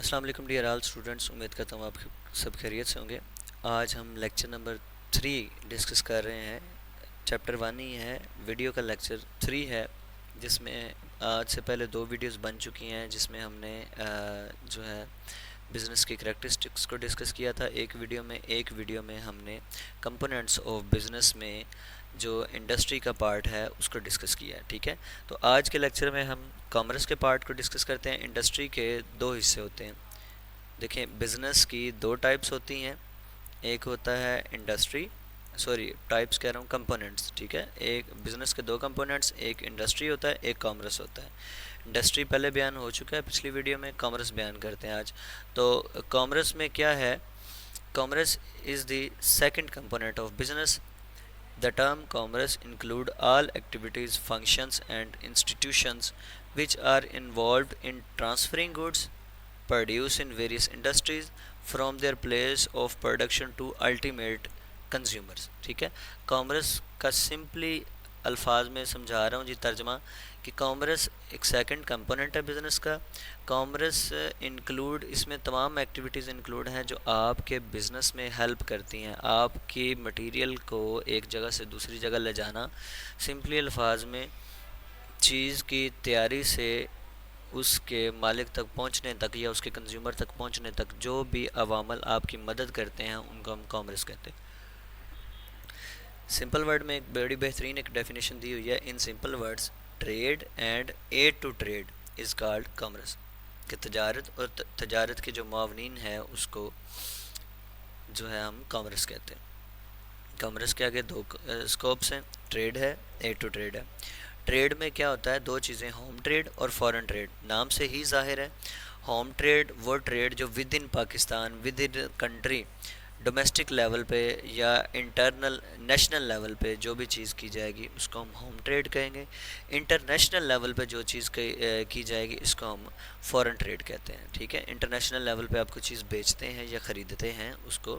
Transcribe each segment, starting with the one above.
السلام علیکم dear all students, امید کرتا ہوں آپ سب خیریت سے ہوں گے۔ آج ہم لیکچر نمبر 3 ڈسکس کر رہے ہیں۔ چیپٹر 1 ہی ہے، ویڈیو کا لیکچر 3 ہے، جس میں آج سے پہلے 2 ویڈیوز بن چکی ہیں، جس میں ہم نے جو ہے بزنس کی کریکٹرسٹکس کو ڈسکس کیا تھا ایک ویڈیو میں ہم نے کمپوننٹس آف بزنس میں جو انڈسٹری کا پارٹ ہے اس کو ڈسکس کیا ہے، ٹھیک ہے۔ تو آج کے لیکچر میں ہم کامرس کے پارٹ کو ڈسکس کرتے ہیں۔ انڈسٹری کے 2 حصے ہوتے ہیں۔ دیکھیں، بزنس کی 2 ٹائپس ہوتی ہیں، ایک ہوتا ہے ٹائپس کہہ رہا ہوں، کمپوننٹس، ٹھیک ہے۔ ایک بزنس کے 2 کمپوننٹس، ایک انڈسٹری ہوتا ہے، ایک کامرس ہوتا ہے۔ انڈسٹری پہلے بیان ہو چکا ہے پچھلی ویڈیو میں، کامرس بیان کرتے ہیں آج۔ تو کامرس میں کیا ہے؟ Commerce is the second component of business. The term commerce include all activities, functions and institutions which are involved in transferring goods produced in various industries from their place of production to ultimate consumers، ٹھیک ہے۔ Commerce کا simply الفاظ میں سمجھا رہا ہوں جی، ترجمہ کہ کامرس ایک سیکنڈ کمپوننٹ ہے بزنس کا۔ کامرس اس میں تمام ایکٹیویٹیز انکلوڈ ہیں جو آپ کے بزنس میں ہیلپ کرتی ہیں، آپ کی مٹیریل کو ایک جگہ سے دوسری جگہ لے جانا۔ سمپلی الفاظ میں چیز کی تیاری سے اس کے مالک تک پہنچنے تک یا اس کے کنزیومر تک پہنچنے تک جو بھی عوامل آپ کی مدد کرتے ہیں ان کو ہم کامرس کہتے ہیں۔ سمپل ورڈ میں ایک بڑی بہترین ایک ڈیفینیشن دی ہوئی ہے، in simple words trade and aid to trade is called commerce, کہ تجارت اور تجارت کے جو معاونین ہیں اس کو جو ہے ہم کامرس کہتے ہیں۔ کامرس کے آگے 2 اسکوپس ہیں، ٹریڈ ہے، ایڈ ٹو ٹریڈ ہے۔ ٹریڈ میں کیا ہوتا ہے؟ 2 چیزیں، ہوم ٹریڈ اور فارن ٹریڈ۔ نام سے ہی ظاہر ہے، ہوم ٹریڈ وہ ٹریڈ جو with in Pakistan, with in country, domestic level پہ یا انٹرنل نیشنل لیول پہ جو بھی چیز کی جائے گی اس کو ہم ہوم ٹریڈ کہیں گے۔ انٹرنیشنل لیول پہ جو چیز کی جائے گی اس کو ہم فارن ٹریڈ کہتے ہیں، ٹھیک ہے۔ انٹرنیشنل لیول پہ آپ کو چیز بیچتے ہیں یا خریدتے ہیں، اس کو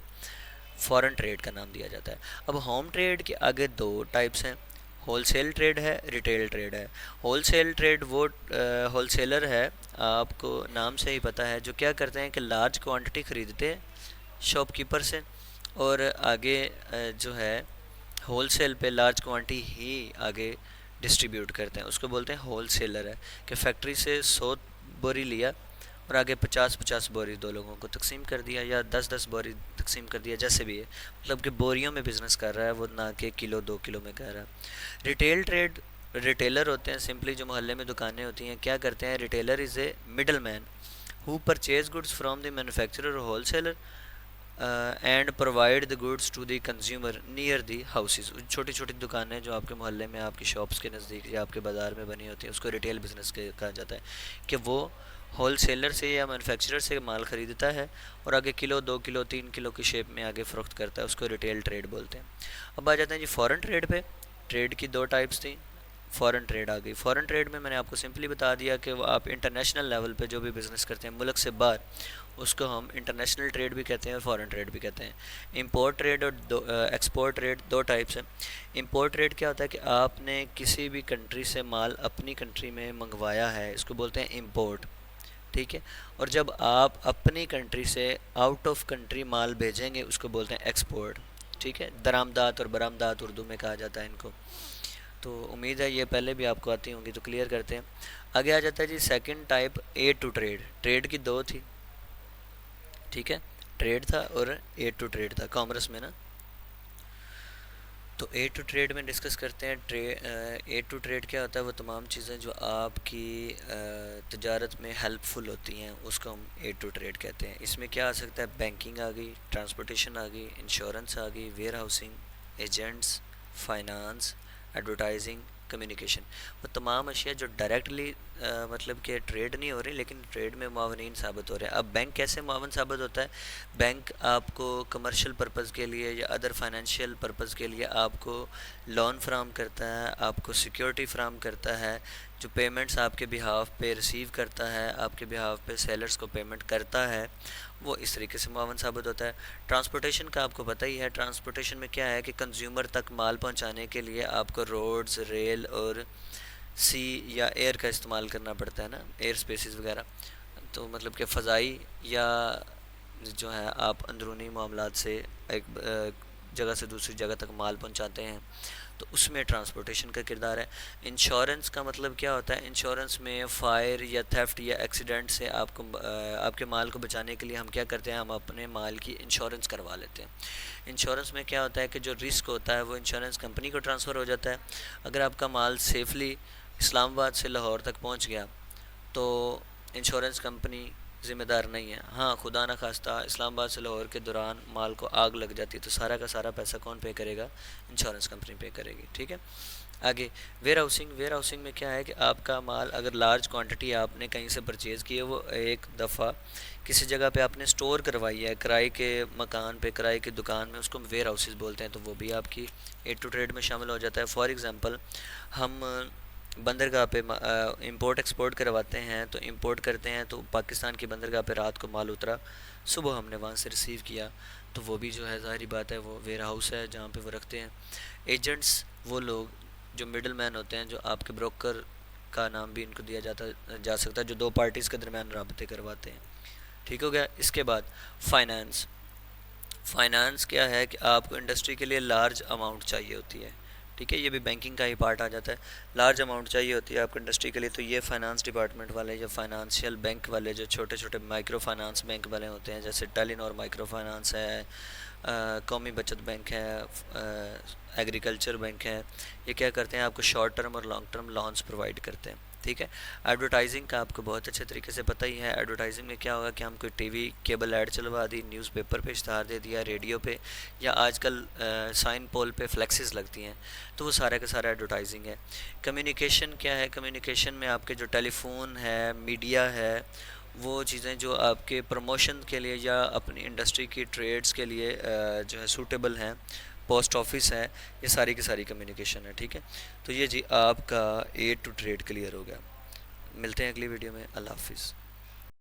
فارن ٹریڈ کا نام دیا جاتا ہے۔ اب ہوم ٹریڈ کے آگے 2 ٹائپس ہیں، ہول سیل ٹریڈ ہے، ریٹیل ٹریڈ ہے۔ ہول سیل ٹریڈ وہ ہول سیلر ہے، آپ کو نام سے ہی پتہ ہے، جو کیا کرتے ہیں کہ لارج کوانٹٹی خریدتے ہیں شاپ کیپر سے، اور آگے جو ہے ہول سیل پہ لارج کوانٹی ہی آگے ڈسٹریبیوٹ کرتے ہیں، اس کو بولتے ہیں ہول سیلر ہے، کہ فیکٹری سے 100 بوری لیا اور آگے 50 بوری 2 لوگوں کو تقسیم کر دیا، یا 10 بوری تقسیم کر دیا، جیسے بھی ہے، مطلب کہ بوریوں میں بزنس کر رہا ہے وہ، نہ کہ کلو 2 کلو میں کر رہا ہے۔ ریٹیل ٹریڈ، ریٹیلر ہوتے ہیں سمپلی جو محلے میں دکانیں ہوتی ہیں، کیا کرتے ہیں؟ Retailer is a middleman who purchase goods from the manufacturer اور wholesaler and provide the goods to the consumer near the houses. چھوٹی چھوٹی دکانیں جو آپ کے محلے میں، آپ کی شاپس کے نزدیک یا آپ کے بازار میں بنی ہوتی ہیں، اس کو ریٹیل بزنس کہا جاتا ہے، کہ وہ ہول سیلر سے یا مینوفیکچرر سے مال خریدتا ہے اور آگے کلو 2 کلو 3 کلو کی شیپ میں آگے فروخت کرتا ہے، اس کو ریٹیل ٹریڈ بولتے ہیں۔ اب آ جاتے ہیں جی فارن ٹریڈ پہ۔ ٹریڈ کی 2 ٹائپس تھیں، فارن ٹریڈ آ گئی۔ فارن ٹریڈ میں نے آپ کو سمپلی بتا دیا کہ وہ آپ انٹرنیشنل لیول پہ جو بھی بزنس کرتے ہیں ملک سے باہر، اس کو ہم انٹرنیشنل ٹریڈ بھی کہتے ہیں اور فارن ٹریڈ بھی کہتے ہیں۔ امپورٹ ٹریڈ اور ایکسپورٹ ٹریڈ 2 ٹائپس ہیں۔ امپورٹ ٹریڈ کیا ہوتا ہے کہ آپ نے کسی بھی کنٹری سے مال اپنی کنٹری میں منگوایا ہے، اس کو بولتے ہیں امپورٹ، ٹھیک ہے۔ اور جب آپ اپنی کنٹری سے آؤٹ آف کنٹری مال بھیجیں گے اس کو بولتے ہیں ایکسپورٹ، ٹھیک ہے۔ درآمدات اور برآمدات اردو میں کہا جاتا ہے ان کو۔ تو امید ہے یہ پہلے بھی آپ کو آتی ہوں گی، تو کلیئر کرتے ہیں۔ آگے آ جاتا ہے جی second type, aid to trade. Trade کی 2 تھی، ٹھیک ہے، ٹریڈ تھا اور ایڈ ٹو ٹریڈ تھا کامرس میں نا۔ تو ایڈ ٹو ٹریڈ میں ڈسکس کرتے ہیں۔ ایڈ ٹو ٹریڈ کیا ہوتا ہے؟ وہ تمام چیزیں جو آپ کی تجارت میں ہیلپ فل ہوتی ہیں اس کو ہم ایڈ ٹو ٹریڈ کہتے ہیں۔ اس میں کیا آ سکتا ہے؟ بینکنگ آ گئی، ٹرانسپورٹیشن آ گئی، انشورنس آ گئی، where housing, agents, finance, advertising, communication. وہ تمام اشیاء جو ڈائریکٹلی مطلب کہ ٹریڈ نہیں ہو رہی لیکن ٹریڈ میں معاونین ثابت ہو رہے ہیں۔ اب بینک کیسے معاون ثابت ہوتا ہے؟ بینک آپ کو کمرشل پرپز کے لیے یا ادر فائنینشیل پرپز کے لیے آپ کو لون فراہم کرتا ہے، آپ کو سیکیورٹی فراہم کرتا ہے، جو پیمنٹس آپ کے بہاف پہ ریسیو کرتا ہے، آپ کے بہاف پہ سیلرز کو پیمنٹ کرتا ہے، وہ اس طریقے سے معاون ثابت ہوتا ہے۔ ٹرانسپورٹیشن کا آپ کو پتہ ہی ہے، ٹرانسپورٹیشن میں کیا ہے کہ کنزیومر تک مال پہنچانے کے لیے آپ کو روڈز، ریل اور سی یا ایئر کا استعمال کرنا پڑتا ہے نا، ایئر سپیسز وغیرہ۔ تو مطلب کہ فضائی یا جو ہے آپ اندرونی معاملات سے ایک جگہ سے دوسری جگہ تک مال پہنچاتے ہیں، تو اس میں ٹرانسپورٹیشن کا کردار ہے۔ انشورنس کا مطلب کیا ہوتا ہے؟ انشورنس میں فائر یا تھیفٹ یا ایکسیڈنٹ سے آپ کے مال کو بچانے کے لیے ہم کیا کرتے ہیں؟ ہم اپنے مال کی انشورنس کروا لیتے ہیں۔ انشورنس میں کیا ہوتا ہے کہ جو رسک ہوتا ہے وہ انشورنس کمپنی کو ٹرانسفر ہو جاتا ہے۔ اگر آپ کا مال سیفلی اسلام آباد سے لاہور تک پہنچ گیا تو انشورنس کمپنی ذمہ دار نہیں ہے۔ ہاں، خدا نہ خواستہ اسلام آباد سے لاہور کے دوران مال کو آگ لگ جاتی ہے تو سارا کا سارا پیسہ کون پے کرے گا؟ انشورنس کمپنی پے کرے گی، ٹھیک ہے۔ آگے ویئر ہاؤسنگ۔ ویئر ہاؤسنگ میں کیا ہے کہ آپ کا مال اگر لارج کوانٹٹی آپ نے کہیں سے پرچیز کی ہے، وہ ایک دفعہ کسی جگہ پہ آپ نے سٹور کروائی ہے، کرائے کے مکان پہ، کرائے کی دکان میں، اس کو ویئر ہاؤسز بولتے ہیں، تو وہ بھی آپ کی ایڈ ٹو ٹریڈ میں شامل ہو جاتا ہے۔ فار ایگزامپل ہم بندرگاہ پہ امپورٹ ایکسپورٹ کرواتے ہیں، تو امپورٹ کرتے ہیں تو پاکستان کی بندرگاہ پہ رات کو مال اترا، صبح ہم نے وہاں سے ریسیو کیا، تو وہ بھی جو ہے ظاہری بات ہے وہ ویئر ہاؤس ہے جہاں پہ وہ رکھتے ہیں۔ ایجنٹس وہ لوگ جو مڈل مین ہوتے ہیں، جو آپ کے بروکر کا نام بھی ان کو دیا جا سکتا ہے، جو دو پارٹیز کے درمیان رابطے کرواتے ہیں، ٹھیک ہو گیا۔ اس کے بعد فائنانس۔ فائنانس کیا ہے کہ آپ کو انڈسٹری کے لیے لارج اماؤنٹ چاہیے ہوتی ہے، ٹھیک ہے، یہ بھی بینکنگ کا ہی پارٹ آ جاتا ہے۔ لارج اماؤنٹ چاہیے ہوتی ہے آپ کو انڈسٹری کے لیے، تو یہ فائنانس ڈپارٹمنٹ والے یا فائنانشیل بینک والے جو چھوٹے چھوٹے مائکرو فائنانس بینک والے ہوتے ہیں، جیسے ٹیلینور مائکرو فائنانس ہے، قومی بچت بینک ہے، ایگریکلچر بینک ہے، یہ کیا کرتے ہیں؟ آپ کو شارٹ ٹرم اور لانگ ٹرم لونز پرووائڈ کرتے ہیں، ٹھیک ہے۔ ایڈورٹائزنگ کا آپ کو بہت اچھے طریقے سے پتہ ہی ہے۔ ایڈورٹائزنگ میں کیا ہوگا کہ ہم کوئی ٹی وی کیبل ایڈ چلوا دی، نیوز پیپر پہ اشتہار دے دیا، ریڈیو پہ، یا آج کل سائن پول پہ فلیکسز لگتی ہیں، تو وہ سارا کا سارا ایڈورٹائزنگ ہے۔ کمیونیکیشن کیا ہے؟ کمیونیکیشن میں آپ کے جو ٹیلی فون ہے، میڈیا ہے، وہ چیزیں جو آپ کے پروموشن کے لیے یا اپنی انڈسٹری کی ٹریڈز کے لیے جو ہے سوٹیبل ہیں، پوسٹ آفس ہے، یہ ساری کی ساری کمیونیکیشن ہے، ٹھیک ہے۔ تو یہ جی آپ کا اے ٹو ٹریڈ کلیئر ہو گیا۔ ملتے ہیں اگلی ویڈیو میں، اللہ حافظ۔